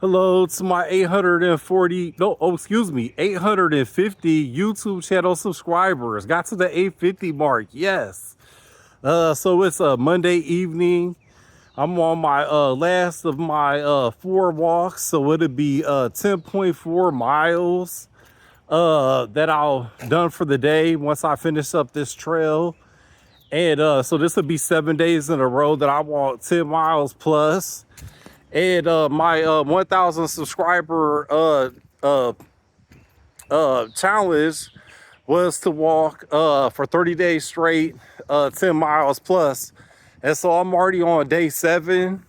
Hello to my 840, no, oh, excuse me, 850 YouTube channel subscribers. Got to the 850 mark, yes. So it's a Monday evening. I'm on my last of my 4 walks, so it'll be 10.4 miles that I'll done for the day once I finish up this trail. And so this will be 7 days in a row that I walk 10 miles plus. And my 1,000 subscriber challenge was to walk for 30 days straight, 10 miles plus. And so I'm already on day 7.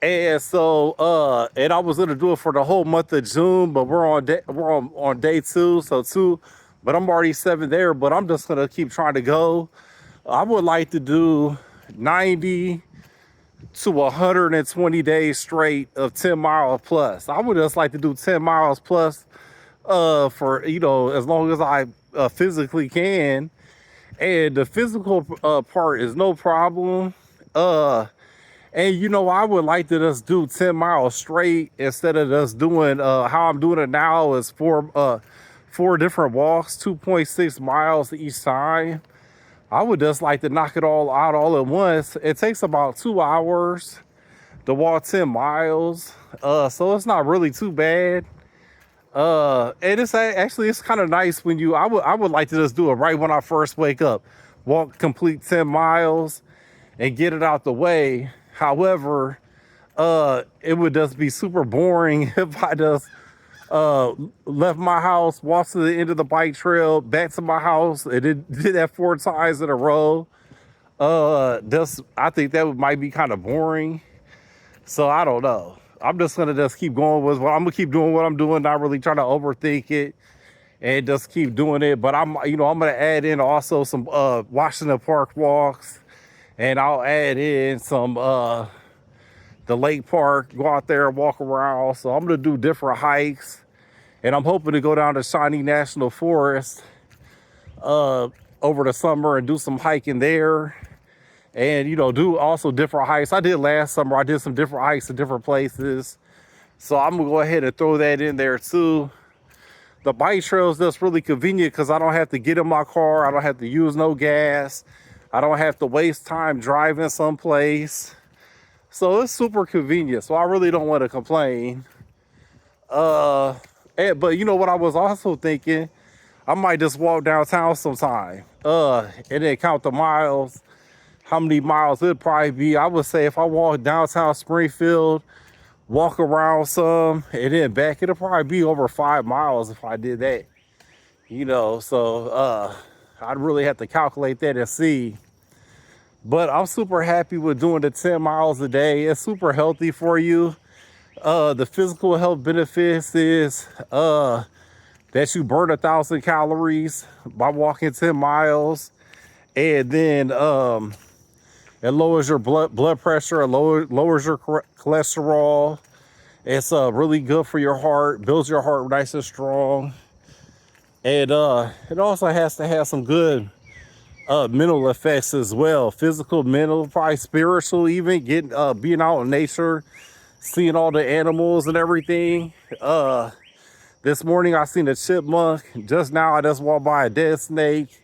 And so and I was gonna do it for the whole month of June, but we're on day 2, so 2. But I'm already 7 there. But I'm just gonna keep trying to go. I would like to do 90 to 120 days straight of 10 miles plus. I would just like to do 10 miles plus for, as long as I physically can. And the physical part is no problem. And I would like to just do 10 miles straight instead of just doing how I'm doing it now is four different walks, 2.6 miles each time. I would just like to knock it all out all at once. It takes about 2 hours to walk 10 miles. So it's not really too bad. And it's kind of nice when I would like to just do it right when I first wake up. Walk complete 10 miles and get it out the way. However, it would just be super boring if I just left my house, walked to the end of the bike trail, back to my house, and did that 4 times in a row. I think that might be kind of boring. So I don't know. I'm just gonna keep going with I'm gonna keep doing what I'm doing, not really trying to overthink it, and just keep doing it. But I'm gonna add in also some Washington Park walks, and I'll add in some the lake park, go out there and walk around. So I'm gonna do different hikes. And I'm hoping to go down to Shawnee National Forest over the summer and do some hiking there. And, do also different hikes. I did last summer. I did some different hikes in different places. So I'm going to go ahead and throw that in there too. The bike trails, that's really convenient because I don't have to get in my car. I don't have to use no gas. I don't have to waste time driving someplace. So it's super convenient. So I really don't want to complain. But you know what I was also thinking? I might just walk downtown sometime. And then count the miles. How many miles it'd probably be. I would say if I walk downtown Springfield, walk around some, and then back, it'll probably be over 5 miles if I did that. So I'd really have to calculate that and see. But I'm super happy with doing the 10 miles a day. It's super healthy for you. The physical health benefits is that you burn 1,000 calories by walking 10 miles. And then it lowers your blood pressure, it lowers your cholesterol. It's really good for your heart, builds your heart nice and strong. And it also has to have some good mental effects as well. Physical, mental, probably spiritual even, being out in nature, seeing all the animals and everything. This morning I seen a chipmunk. Just now I just walked by a dead snake.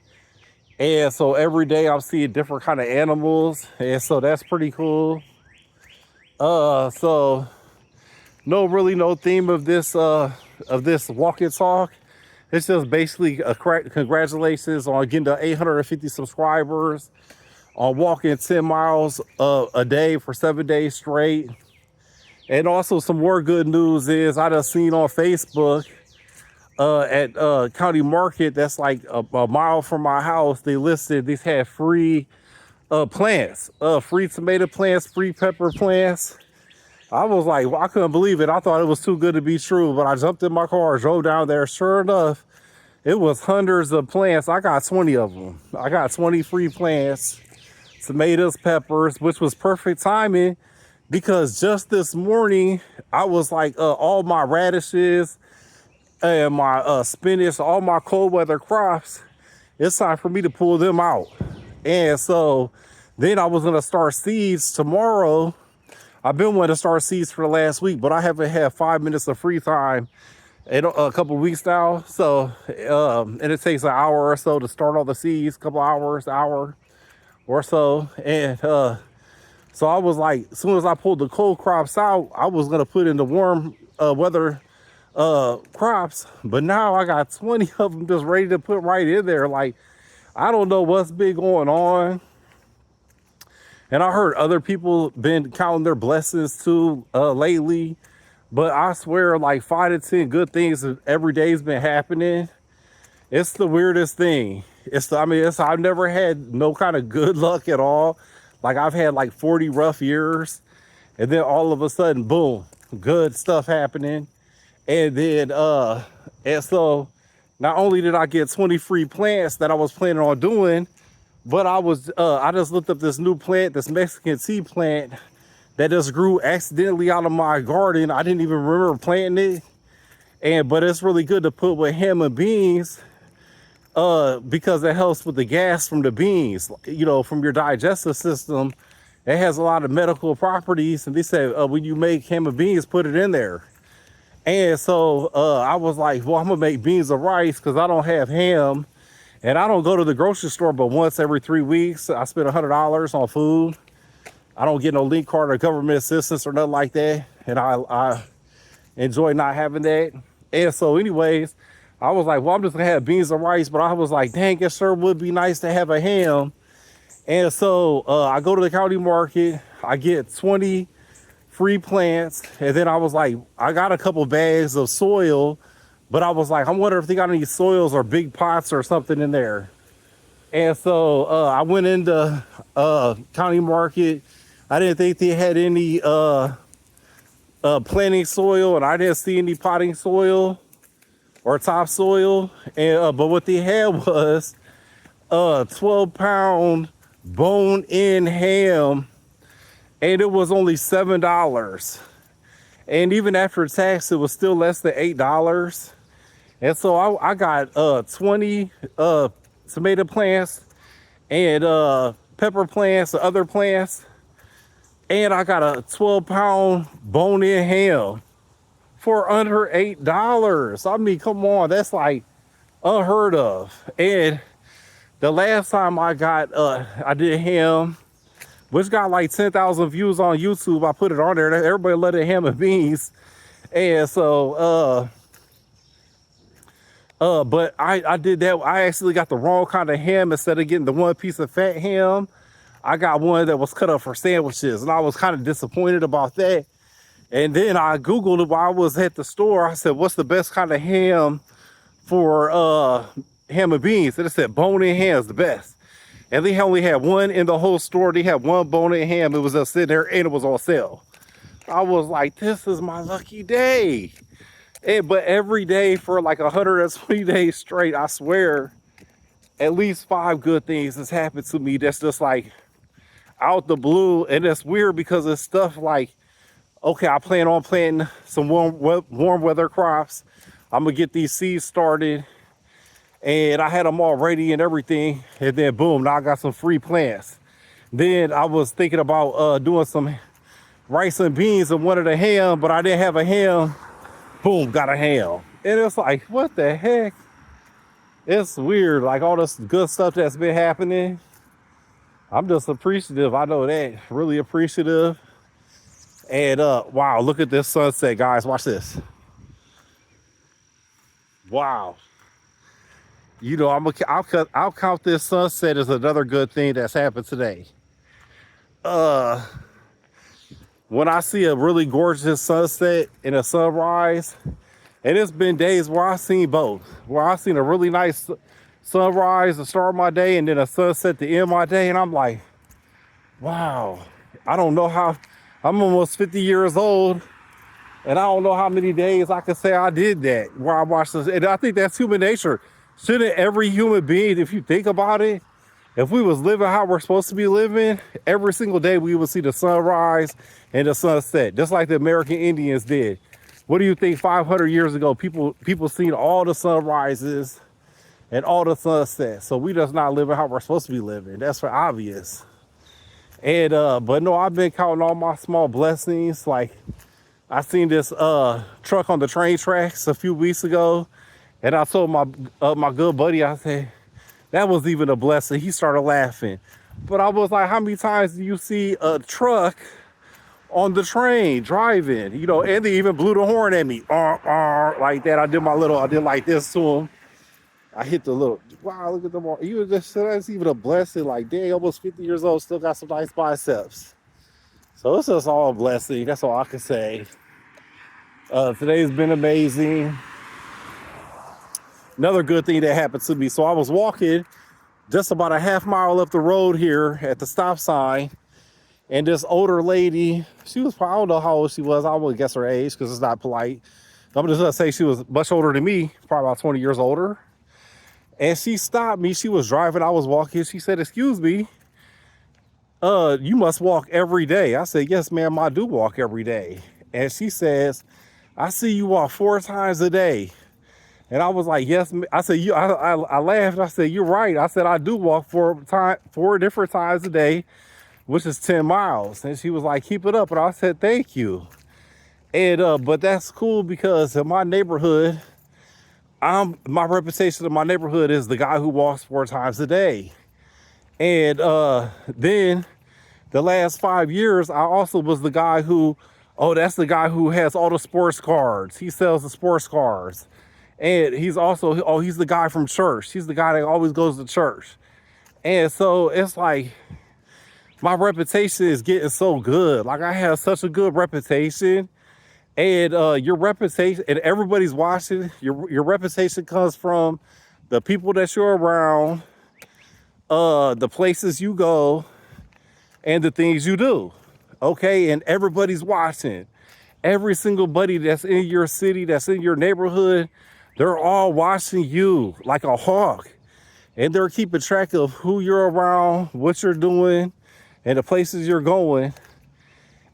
And so every day I'm seeing different kind of animals. And so that's pretty cool. So no theme of this walk and talk. It's just basically congratulations on getting to 850 subscribers, on walking 10 miles a day for 7 days straight. And also some more good news is I just seen on Facebook at County Market, that's like a mile from my house, these had free plants, free tomato plants, free pepper plants. I was like, well, I couldn't believe it. I thought it was too good to be true, but I jumped in my car, drove down there. Sure enough, it was hundreds of plants. I got 20 of them. I got 20 free plants, tomatoes, peppers, which was perfect timing because just this morning, I was like, all my radishes and my spinach, all my cold weather crops, it's time for me to pull them out. And so then I was going to start seeds tomorrow. I've been wanting to start seeds for the last week, but I haven't had 5 minutes of free time in a couple of weeks now. So, and it takes an hour or so to start all the seeds, couple hours, hour or so. And so I was like, as soon as I pulled the cold crops out, I was gonna put in the warm weather crops. But now I got 20 of them just ready to put right in there. Like, I don't know what's been going on. And I heard other people been counting their blessings too lately. But I swear, like 5 to 10 good things every day's been happening. It's the weirdest thing. I've never had no kind of good luck at all. Like, I've had like 40 rough years, and then all of a sudden, boom, good stuff happening. And then, and so not only did I get 20 free plants that I was planning on doing, but I just looked up this new plant, this Mexican tea plant that just grew accidentally out of my garden. I didn't even remember planting it. But it's really good to put with ham and beans, because it helps with the gas from the beans, you know, from your digestive system. It has a lot of medical properties, and they say when you make ham and beans, put it in there. And so I was like, well, I'm gonna make beans and rice because I don't have ham, and I don't go to the grocery store but once every 3 weeks. I spend $100 on food. I don't get no link card or government assistance or nothing like that, and I enjoy not having that. And so anyways, I was like, well, I'm just gonna have beans and rice, but I was like, dang, it sure would be nice to have a ham. And so I go to the county market, I get 20 free plants, and then I was like, I got a couple bags of soil, but I was like, I wonder if they got any soils or big pots or something in there. And so I went into county market. I didn't think they had any planting soil, and I didn't see any potting soil or topsoil. And but what they had was 12-pound bone-in ham, and it was only $7. And even after tax, it was still less than $8. And so I got 20 tomato plants and pepper plants and other plants, and I got a 12-pound bone-in ham for under $8. I mean, come on, that's like unheard of. And the last time I did ham, which got like 10,000 views on YouTube, I put it on there. Everybody loved it, ham and beans. And so, but I did that. I actually got the wrong kind of ham. Instead of getting the one piece of fat ham, I got one that was cut up for sandwiches, and I was kind of disappointed about that. And then I Googled it while I was at the store. I said, what's the best kind of ham for ham and beans? And it said bone-in ham is the best. And they only had one in the whole store. They had one bone-in ham. It was just sitting there, and it was on sale. I was like, this is my lucky day. But every day for like 120 days straight, I swear, at least 5 good things has happened to me that's just like out the blue. And it's weird because it's stuff like, okay, I plan on planting some warm weather crops. I'm gonna get these seeds started, and I had them all ready and everything. And then boom, now I got some free plants. Then I was thinking about doing some rice and beans and wanted a ham, but I didn't have a ham. Boom, got a ham. And it's like, what the heck? It's weird, like all this good stuff that's been happening. I'm just appreciative, I know that, really appreciative. And wow, look at this sunset, guys, watch this. Wow. You know, I'll count this sunset as another good thing that's happened today. When I see a really gorgeous sunset and a sunrise, and it's been days where I've seen both, where I've seen a really nice sunrise to start my day and then a sunset to end my day, and I'm like, wow, I don't know how, I'm almost 50 years old, and I don't know how many days I can say I did that, where I watched this. And I think that's human nature. Shouldn't every human being, if you think about it, if we was living how we're supposed to be living, every single day we would see the sunrise and the sunset, just like the American Indians did. What do you think 500 years ago, people seen all the sunrises and all the sunsets? So we just not living how we're supposed to be living. That's for obvious. And but no, I've been counting all my small blessings. Like I seen this truck on the train tracks a few weeks ago, and I told my good buddy, I said, that was even a blessing. He started laughing. But I was like, how many times do you see a truck on the train driving? You know, and they even blew the horn at me. Like that. I did like this to him. I hit the little, wow, look at them all. You just, that's even a blessing. Like, dang, almost 50 years old, still got some nice biceps. So it's just all a blessing. That's all I can say. Today's been amazing. Another good thing that happened to me. So I was walking just about a half mile up the road here at the stop sign. And this older lady, she was, I don't know how old she was. I wouldn't guess her age because it's not polite. I'm just gonna say she was much older than me, probably about 20 years older. And she stopped me. She was driving. I was walking. She said, excuse me, you must walk every day. I said, yes, ma'am, I do walk every day. And she says, I see you walk 4 times a day. And I was like, yes. I said, I laughed. I said, you're right. I said, I do walk 4 different times a day, which is 10 miles. And she was like, keep it up. And I said, thank you. And, but that's cool because in my neighborhood, my reputation in my neighborhood is the guy who walks 4 times a day. And then the last 5 years, I also was the guy who, that's the guy who has all the sports cards. He sells the sports cars. And he's also, he's the guy from church. He's the guy that always goes to church. And so it's like, my reputation is getting so good. Like I have such a good reputation. And your reputation, and everybody's watching, your reputation comes from the people that you're around, the places you go, and the things you do. Okay, and everybody's watching. Every single buddy that's in your city, that's in your neighborhood, they're all watching you like a hawk. And they're keeping track of who you're around, what you're doing, and the places you're going.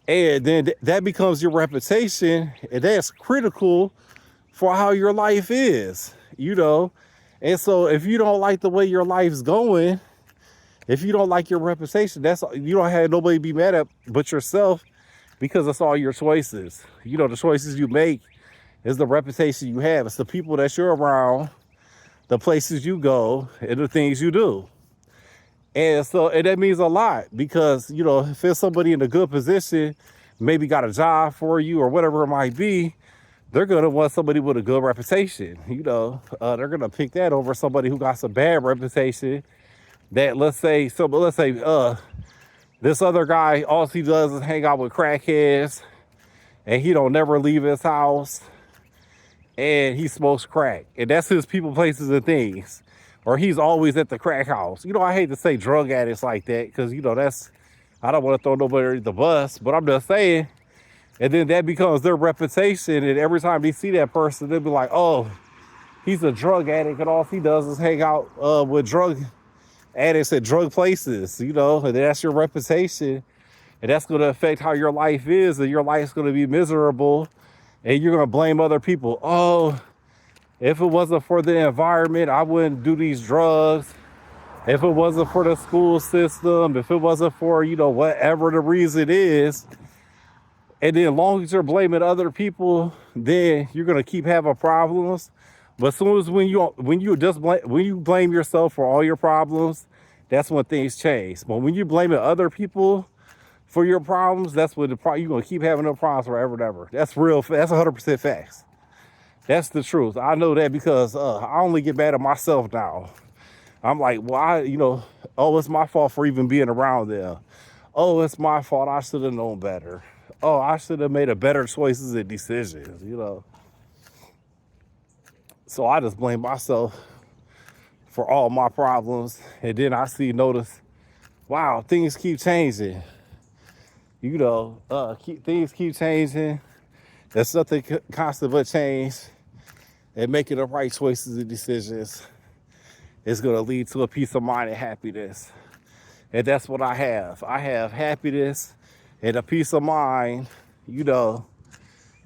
And then that becomes your reputation, and that's critical for how your life is, you know. And so if you don't like the way your life's going, if you don't like your reputation, you don't have nobody to be mad at but yourself, because it's all your choices. You know, the choices you make is the reputation you have. It's the people that you're around, the places you go, and the things you do. And so, and that means a lot because, you know, if there's somebody in a good position, maybe got a job for you or whatever it might be, they're going to want somebody with a good reputation. You know, they're going to pick that over somebody who got some bad reputation. That let's say this other guy, all he does is hang out with crackheads and he don't never leave his house and he smokes crack. And that's his people, places, and things. Or he's always at the crack house. You know, I hate to say drug addicts like that because, you know, I don't want to throw nobody under the bus, but I'm just saying. And then that becomes their reputation. And every time they see that person, they'll be like, oh, he's a drug addict. And all he does is hang out with drug addicts at drug places, you know, and that's your reputation. And that's going to affect how your life is. And your life's going to be miserable. And you're going to blame other people. Oh, if it wasn't for the environment, I wouldn't do these drugs. If it wasn't for the school system, if it wasn't for, you know, whatever the reason is. And then as long as you're blaming other people, then you're going to keep having problems. But as soon as when you blame yourself for all your problems, that's when things change. But when you blame other people for your problems, that's when you're going to keep having no problems forever and ever. That's real. That's 100% facts. That's the truth. I know that because I only get mad at myself now. I'm like, well, oh, it's my fault for even being around them. Oh, it's my fault. I should have known better. Oh, I should have made a better choices and decisions, you know. So I just blame myself for all my problems. And then notice, wow, things keep changing. You know, things keep changing. There's nothing constant but change. And making the right choices and decisions is going to lead to a peace of mind and happiness. And that's what I have. I have happiness and a peace of mind, you know.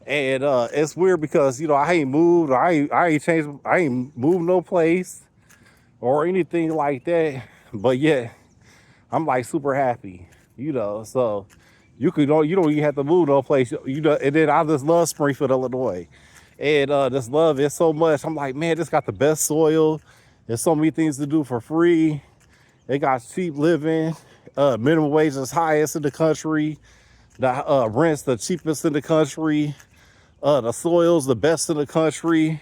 And it's weird because, you know, I ain't moved. I ain't changed. I ain't moved no place or anything like that. But yet, I'm like super happy. you know. So you don't even have to move no place, you know. And then I just love Springfield, Illinois, and this love is so much. I'm like, man, this got the best soil. There's so many things to do for free. They got cheap living. Minimum wage is highest in the country. The rent's the cheapest in the country. The soil's the best in the country.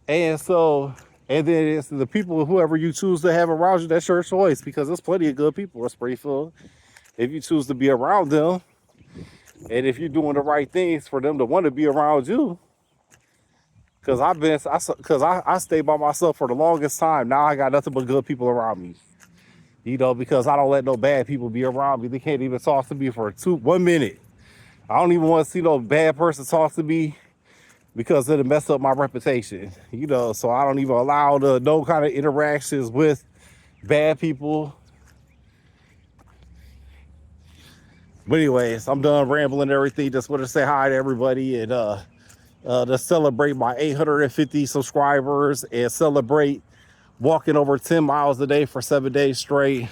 And so, and then it's the people, whoever you choose to have around you, that's your choice, because there's plenty of good people in Springfield. If you choose to be around them, and if you're doing the right things for them to want to be around you. Because I stayed by myself for the longest time. Now I got nothing but good people around me. You know, because I don't let no bad people be around me. They can't even talk to me for 1 minute. I don't even want to see no bad person talk to me, because it'll mess up my reputation. You know, so I don't even allow no kind of interactions with bad people. But anyways, I'm done rambling and everything. Just want to say hi to everybody, and to celebrate my 850 subscribers and celebrate walking over 10 miles a day for 7 days straight.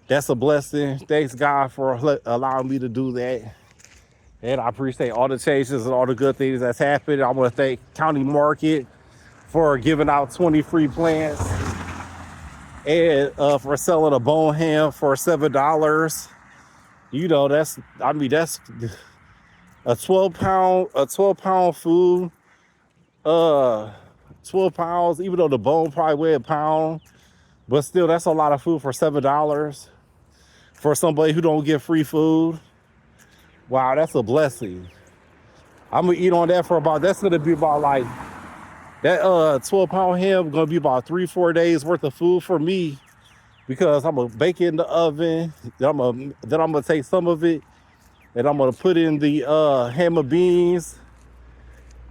That's a blessing. Thanks God for allowing me to do that. And I appreciate all the changes and all the good things that's happened. I want to thank County Market for giving out 20 free plants, and for selling a bone ham for $7. You know, that's a 12-pound food. 12 pounds, even though the bone probably weigh a pound, but still, that's a lot of food for $7 for somebody who don't get free food. Wow, that's a blessing. I'm gonna eat on that that's gonna be about like that 12-pound ham gonna be about 3-4 days worth of food for me, because I'm gonna bake it in the oven. Then I'm gonna take some of it and I'm gonna put in the ham and beans,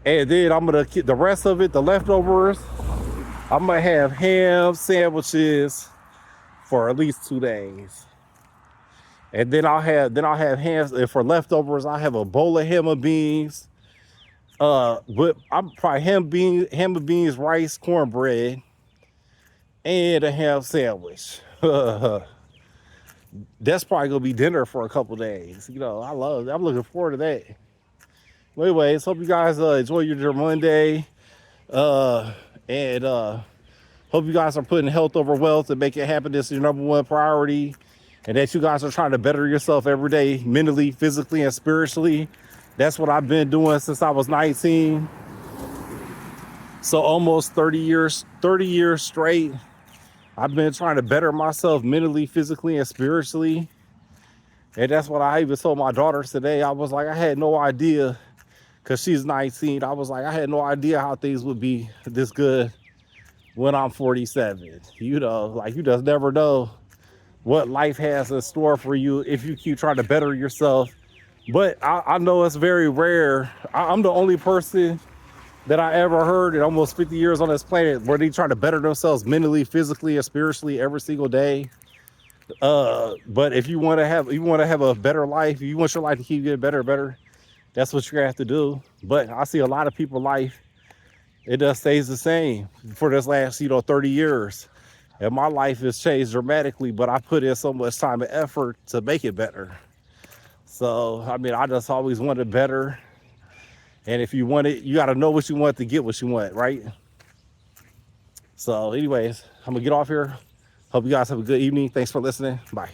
and then I'm gonna get the rest of it, the leftovers. I'm gonna have ham sandwiches for at least 2 days. And then I'll have hams, and for leftovers, I have a bowl of ham and beans. I'm probably ham and beans, rice, cornbread, and a ham sandwich. That's probably gonna be dinner for a couple days. You know, I'm looking forward to that. Well, anyways, hope you guys enjoy your Monday. And hope you guys are putting health over wealth and making happiness your #1 priority, and that you guys are trying to better yourself every day, mentally, physically, and spiritually. That's what I've been doing since I was 19. So almost 30 years straight. I've been trying to better myself mentally, physically, and spiritually. And that's what I even told my daughters today. I was like, I had no idea, because she's 19. I was like, I had no idea how things would be this good when I'm 47. You know, like, you just never know what life has in store for you if you keep trying to better yourself. But I know it's very rare. I'm the only person that I ever heard in almost 50 years on this planet where they try to better themselves mentally, physically, and spiritually every single day. But if you want to have a better life, if you want your life to keep getting better and better, that's what you're gonna have to do. But I see a lot of people's life, it just stays the same for this last 30 years. And my life has changed dramatically, but I put in so much time and effort to make it better. So, I mean, I just always wanted better. And if you want it, you got to know what you want to get what you want, right? So anyways, I'm going to get off here. Hope you guys have a good evening. Thanks for listening. Bye.